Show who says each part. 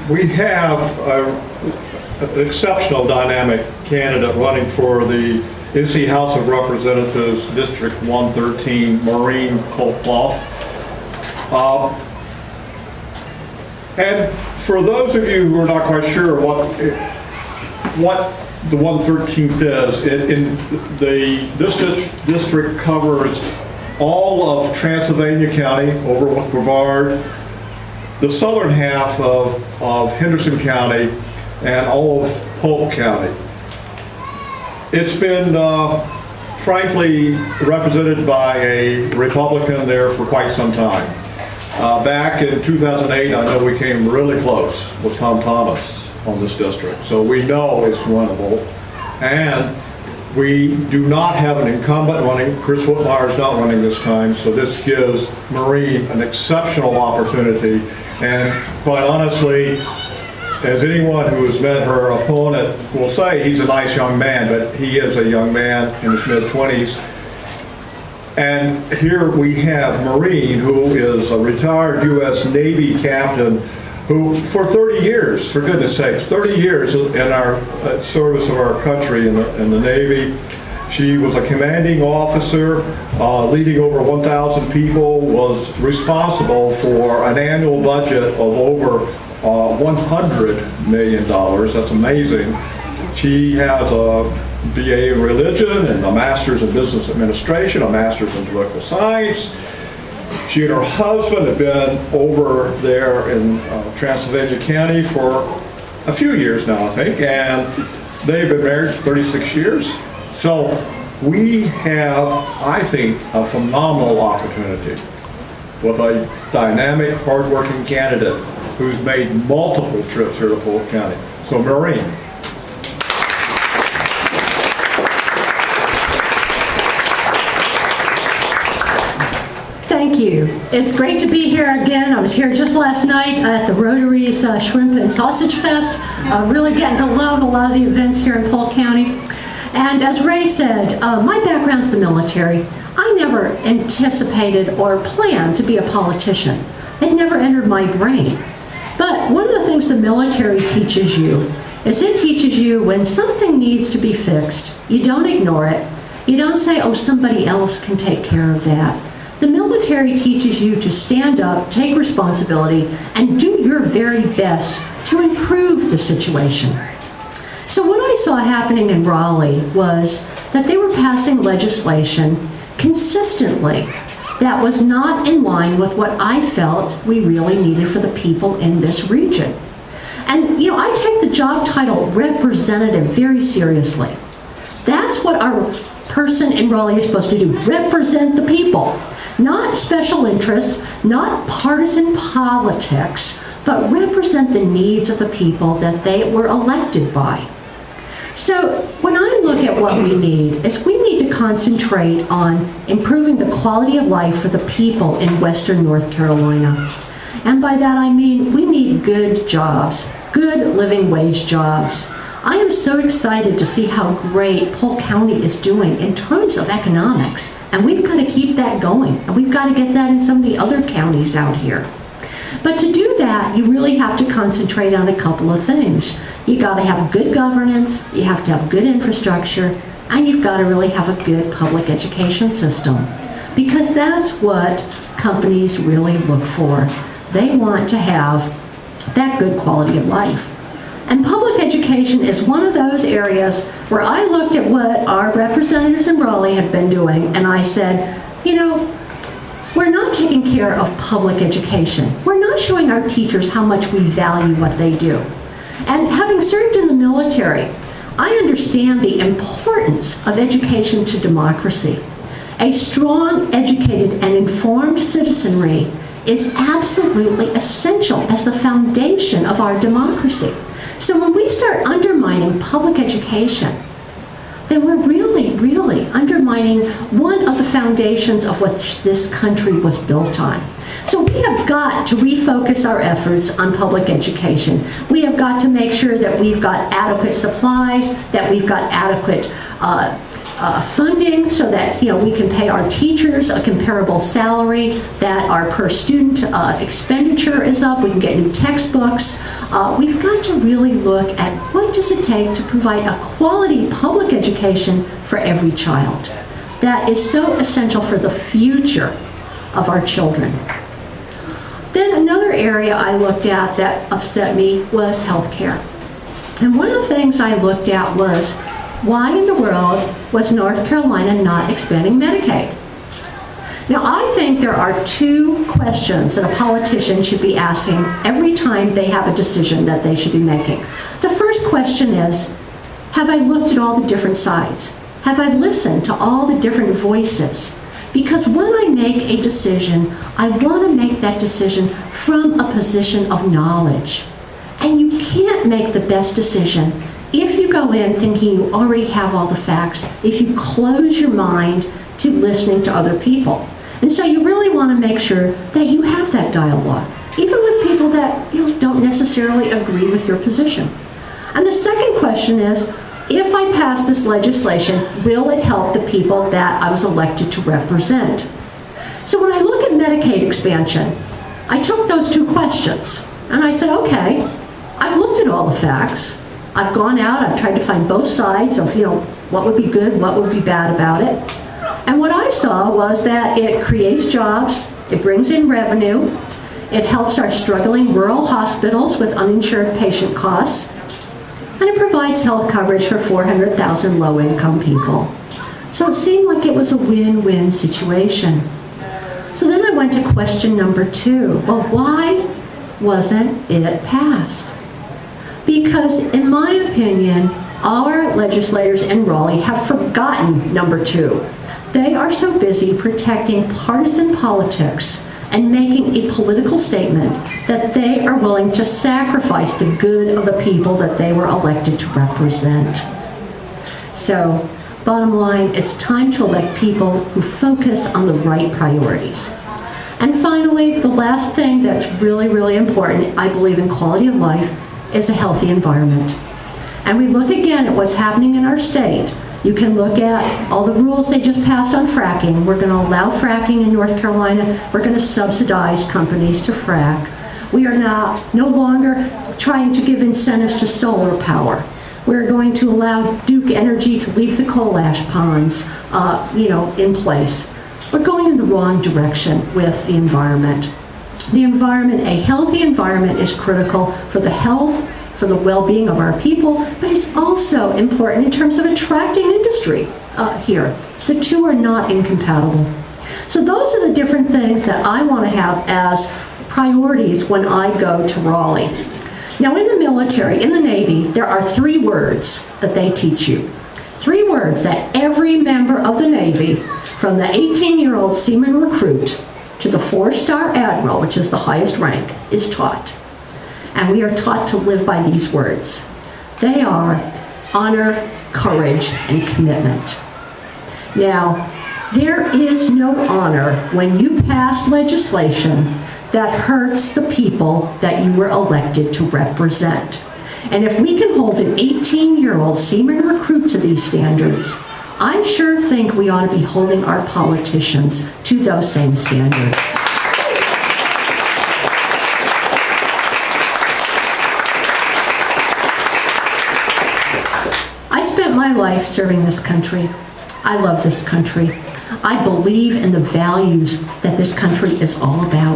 Speaker 1: We have an exceptional dynamic candidate running for the NC House of Representatives, District 113, Maureen Copelof. And for those of you who are not quite sure what the 113th is, this district covers all of Transylvania County over with Brevard, the southern half of Henderson County, and all of Polk County. It's been frankly represented by a Republican there for quite some time. Back in 2008, I know we came really close with Tom Thomas on this district, so we know it's winnable. And we do not have an incumbent running. Chris Whitmire is not running this time, so this gives Maureen an exceptional opportunity. And quite honestly, as anyone who has met her opponent will say, he's a nice young man, but he is a young man in his mid-20s. And here we have Maureen, who is a retired U.S. Navy captain who, for 30 years, for goodness sakes, 30 years in our service of our country in the Navy. She was a commanding officer, leading over 1,000 people, was responsible for an annual budget of over $100 million. That's amazing. She has a BA in religion and a master's in business administration, a master's in political science. She and her husband have been over there in Transylvania County for a few years now, I think, and they've been married for 36 years. So we have, I think, a phenomenal opportunity with a dynamic, hardworking candidate who's made multiple trips here to Polk County. So Maureen.
Speaker 2: Thank you. It's great to be here again. I was here just last night at the Rotary's Shrimp and Sausage Fest, really getting to love a lot of the events here in Polk County. And as Ray said, my background's the military. I never anticipated or planned to be a politician. It never entered my brain. But one of the things the military teaches you is it teaches you when something needs to be fixed, you don't ignore it. You don't say, oh, somebody else can take care of that. The military teaches you to stand up, take responsibility, and do your very best to improve the situation. So what I saw happening in Raleigh was that they were passing legislation consistently that was not in line with what I felt we really needed for the people in this region. And you know, I take the job title representative very seriously. That's what our person in Raleigh is supposed to do, represent the people. Not special interests, not partisan politics, but represent the needs of the people that they were elected by. So when I look at what we need, is we need to concentrate on improving the quality of life for the people in Western North Carolina. And by that I mean we need good jobs, good living wage jobs. I am so excited to see how great Polk County is doing in terms of economics, and we've got to keep that going, and we've got to get that in some of the other counties out here. But to do that, you really have to concentrate on a couple of things. You got to have good governance, you have to have good infrastructure, and you've got to really have a good public education system, because that's what companies really look for. They want to have that good quality of life. And public education is one of those areas where I looked at what our representatives in Raleigh had been doing, and I said, you know, we're not taking care of public education. We're not showing our teachers how much we value what they do. And having served in the military, I understand the importance of education to democracy. A strong, educated, and informed citizenry is absolutely essential as the foundation of our democracy. So when we start undermining public education, then we're really, really undermining one of the foundations of what this country was built on. So we have got to refocus our efforts on public education. We have got to make sure that we've got adequate supplies, that we've got adequate funding so that we can pay our teachers a comparable salary, that our per student expenditure is up, we can get new textbooks. We've got to really look at what does it take to provide a quality public education for every child. That is so essential for the future of our children. Then another area I looked at that upset me was healthcare. And one of the things I looked at was, why in the world was North Carolina not expanding Medicaid? Now, I think there are two questions that a politician should be asking every time they have a decision that they should be making. The first question is, have I looked at all the different sides? Have I listened to all the different voices? Because when I make a decision, I want to make that decision from a position of knowledge. And you can't make the best decision if you go in thinking you already have all the facts, if you close your mind to listening to other people. And so you really want to make sure that you have that dialogue, even with people that don't necessarily agree with your position. And the second question is, if I pass this legislation, will it help the people that I was elected to represent? So when I look at Medicaid expansion, I took those two questions and I said, okay, I've looked at all the facts. I've gone out, I've tried to find both sides of, what would be good, what would be bad about it. And what I saw was that it creates jobs, it brings in revenue, it helps our struggling rural hospitals with uninsured patient costs, and it provides health coverage for 400,000 low-income people. So it seemed like it was a win-win situation. So then I went to question number 2. Well, why wasn't it passed? Because in my opinion, our legislators in Raleigh have forgotten number 2. They are so busy protecting partisan politics and making a political statement that they are willing to sacrifice the good of the people that they were elected to represent. So, bottom line, it's time to elect people who focus on the right priorities. And finally, the last thing that's really, really important, I believe, in quality of life, is a healthy environment. And we look again at what's happening in our state. You can look at all the rules they just passed on fracking. We're going to allow fracking in North Carolina. We're going to subsidize companies to frack. We are now no longer trying to give incentives to solar power. We're going to allow Duke Energy to leave the coal ash ponds, in place. We're going in the wrong direction with the environment. The environment, a healthy environment, is critical for the health, for the well-being of our people, but it's also important in terms of attracting industry here. The two are not incompatible. So those are the different things that I want to have as priorities when I go to Raleigh. Now in the military, in the Navy, there are 3 words that they teach you. 3 words that every member of the Navy, from the 18-year-old seaman recruit to the 4-star admiral, which is the highest rank, is taught. And we are taught to live by these words. They are honor, courage, and commitment. Now, there is no honor when you pass legislation that hurts the people that you were elected to represent. And if we can hold an 18-year-old seaman recruit to these standards, I sure think we ought to be holding our politicians to those same standards. I spent my life serving this country. I love this country. I believe in the values that this country is all about.